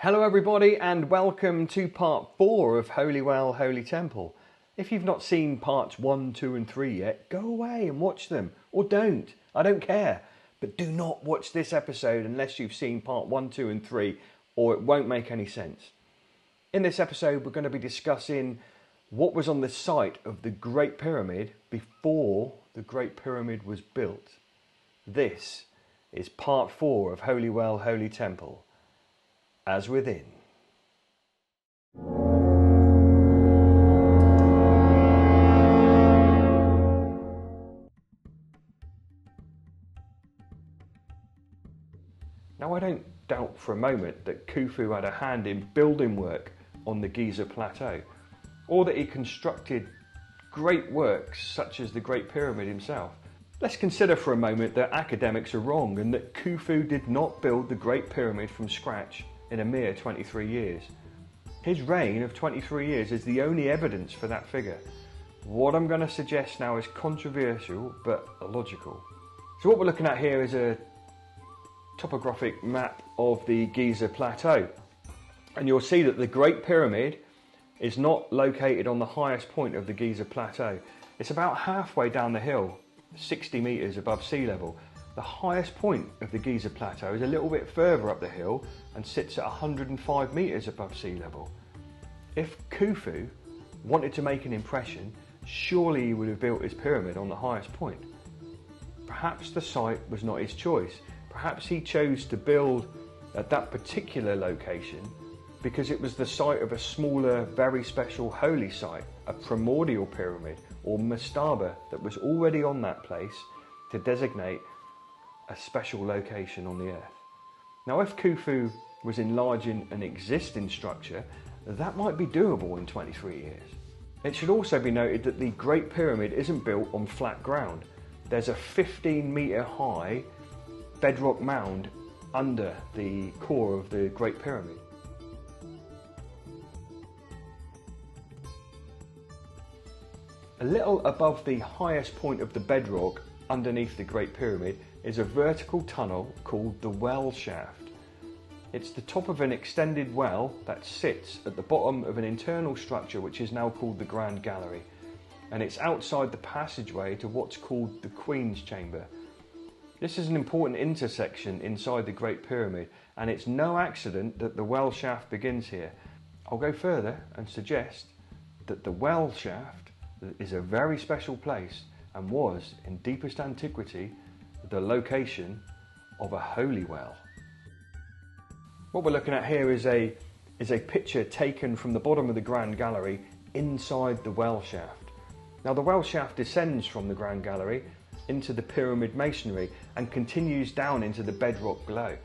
Hello everybody and welcome to part 4 of Holy Well, Holy Temple. If you've not seen parts 1, 2 and 3 yet, go away and watch them. Or don't, I don't care. But do not watch this episode unless you've seen part 1, 2 and 3 or it won't make any sense. In this episode we're going to be discussing what was on the site of the Great Pyramid before the Great Pyramid was built. This is part 4 of Holy Well, Holy Temple. As within. Now I don't doubt for a moment that Khufu had a hand in building work on the Giza Plateau, or that he constructed great works such as the Great Pyramid himself. Let's consider for a moment that academics are wrong and that Khufu did not build the Great Pyramid from scratch in a mere 23 years. His reign of 23 years is the only evidence for that figure. What I'm going to suggest now is controversial but illogical. So what we're looking at here is a topographic map of the Giza Plateau, and you'll see that the Great Pyramid is not located on the highest point of the Giza Plateau. It's about halfway down the hill, 60 metres above sea level. The highest point of the Giza Plateau is a little bit further up the hill and sits at 105 metres above sea level. If Khufu wanted to make an impression, surely he would have built his pyramid on the highest point. Perhaps the site was not his choice. Perhaps he chose to build at that particular location because it was the site of a smaller, very special holy site, a primordial pyramid or mastaba that was already on that place to designate a special location on the earth. Now if Khufu was enlarging an existing structure, that might be doable in 23 years. It should also be noted that the Great Pyramid isn't built on flat ground. There's a 15-metre high bedrock mound under the core of the Great Pyramid. A little above the highest point of the bedrock underneath the Great Pyramid is a vertical tunnel called the well shaft. It's the top of an extended well that sits at the bottom of an internal structure which is now called the Grand Gallery, and it's outside the passageway to what's called the Queen's Chamber. This is an important intersection inside the Great Pyramid, and it's no accident that the well shaft begins here. I'll go further and suggest that the well shaft is a very special place and was, in deepest antiquity, the location of a holy well. What we're looking at here is a picture taken from the bottom of the Grand Gallery inside the well shaft. Now the well shaft descends from the Grand Gallery into the pyramid masonry and continues down into the bedrock below.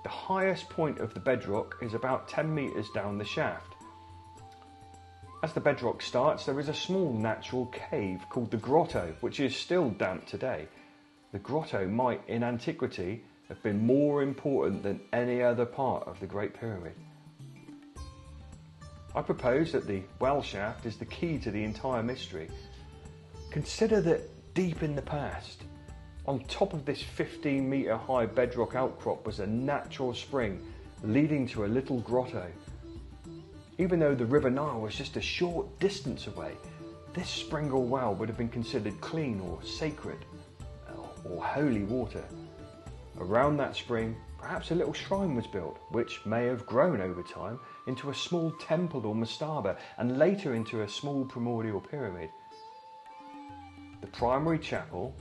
The highest point of the bedrock is about 10 metres down the shaft. As the bedrock starts, there is a small natural cave called the grotto, which is still damp today. The grotto might, in antiquity, have been more important than any other part of the Great Pyramid. I propose that the well shaft is the key to the entire mystery. Consider that deep in the past, on top of this 15-metre high bedrock outcrop was a natural spring leading to a little grotto. Even though the River Nile was just a short distance away, this spring or well would have been considered clean or sacred or holy water. Around that spring, perhaps a little shrine was built, which may have grown over time into a small temple or mastaba, and later into a small primordial pyramid. The primary chapel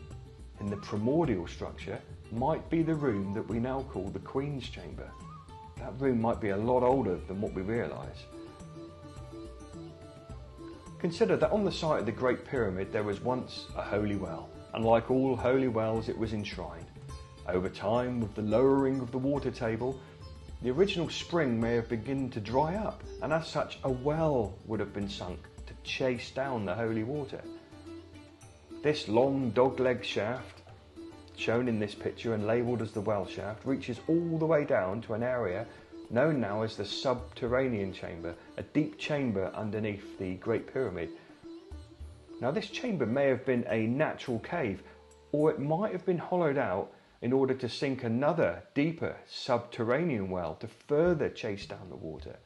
in the primordial structure might be the room that we now call the Queen's Chamber. That room might be a lot older than what we realise. Consider that on the site of the Great Pyramid there was once a holy well, and like all holy wells it was enshrined. Over time, with the lowering of the water table, the original spring may have begun to dry up, and as such a well would have been sunk to chase down the holy water. This long dog-leg shaft, shown in this picture and labelled as the well shaft, reaches all the way down to an area known now as the subterranean chamber, a deep chamber underneath the Great Pyramid. Now this chamber may have been a natural cave, or it might have been hollowed out in order to sink another deeper subterranean well to further chase down the water.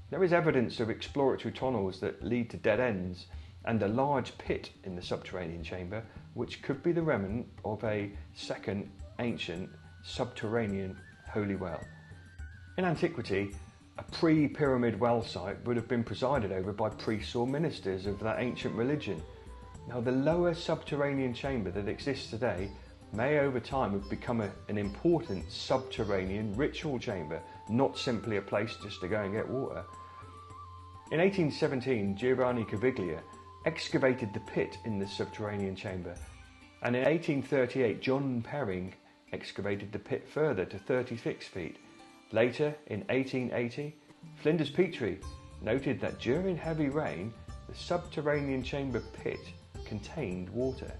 There is evidence of exploratory tunnels that lead to dead ends and a large pit in the subterranean chamber, which could be the remnant of a second ancient subterranean holy well. In antiquity, a pre-pyramid well site would have been presided over by priests or ministers of that ancient religion. Now, the lower subterranean chamber that exists today may over time have become an important subterranean ritual chamber, not simply a place just to go and get water. In 1817, Giovanni Caviglia excavated the pit in the subterranean chamber, and in 1838 John Perring excavated the pit further to 36 feet. Later, in 1880, Flinders Petrie noted that during heavy rain, the subterranean chamber pit contained water.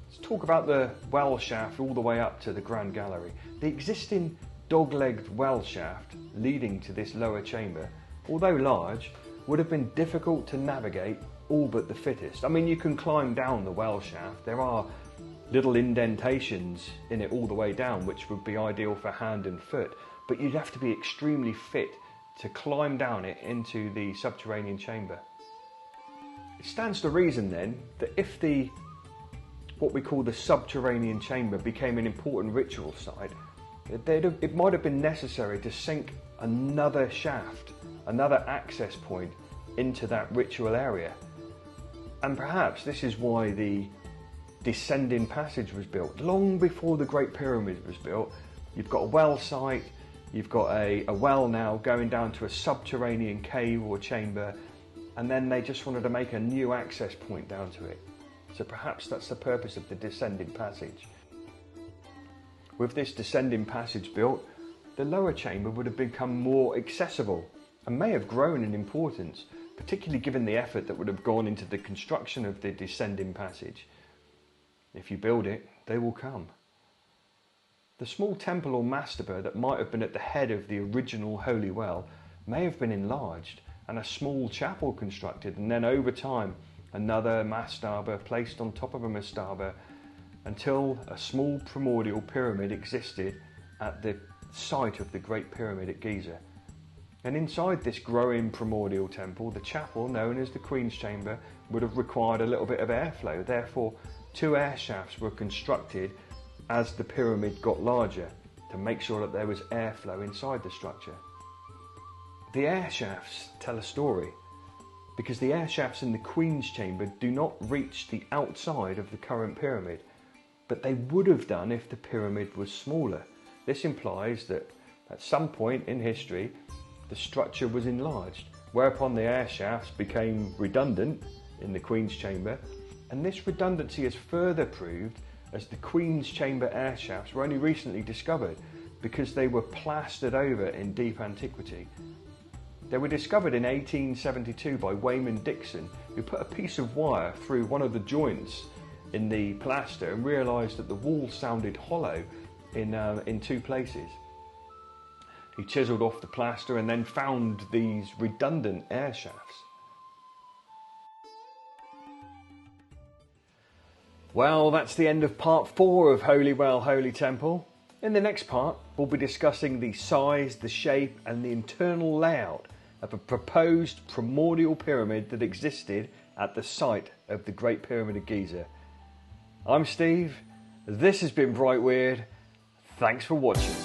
Let's talk about the well shaft all the way up to the Grand Gallery. The existing dog-legged well shaft leading to this lower chamber, although large, would have been difficult to navigate all but the fittest. I mean, you can climb down the well shaft. There are little indentations in it all the way down, which would be ideal for hand and foot, but you'd have to be extremely fit to climb down it into the subterranean chamber. It stands to reason then that if what we call the subterranean chamber became an important ritual site, it might have been necessary to sink another shaft, another access point into that ritual area. And perhaps this is why the descending passage was built. Long before the Great Pyramid was built, you've got a well site, you've got a well now going down to a subterranean cave or chamber, and then they just wanted to make a new access point down to it. So perhaps that's the purpose of the descending passage. With this descending passage built, the lower chamber would have become more accessible and may have grown in importance, particularly given the effort that would have gone into the construction of the descending passage. If you build it, they will come. The small temple or mastaba that might have been at the head of the original holy well may have been enlarged and a small chapel constructed, and then over time another mastaba placed on top of a mastaba until a small primordial pyramid existed at the site of the Great Pyramid at Giza. And inside this growing primordial temple, the chapel, known as the Queen's Chamber, would have required a little bit of airflow. Therefore, 2 air shafts were constructed as the pyramid got larger to make sure that there was airflow inside the structure. The air shafts tell a story because the air shafts in the Queen's Chamber do not reach the outside of the current pyramid, but they would have done if the pyramid was smaller. This implies that at some point in history the structure was enlarged, whereupon the air shafts became redundant in the Queen's Chamber, and this redundancy is further proved as the Queen's Chamber air shafts were only recently discovered because they were plastered over in deep antiquity. They were discovered in 1872 by Wayman Dixon, who put a piece of wire through one of the joints in the plaster and realised that the wall sounded hollow in 2 places. He chiselled off the plaster and then found these redundant air shafts. Well, that's the end of part 4 of Holy Well, Holy Temple. In the next part, we'll be discussing the size, the shape and the internal layout of a proposed primordial pyramid that existed at the site of the Great Pyramid of Giza. I'm Steve, this has been Bright Weird, thanks for watching.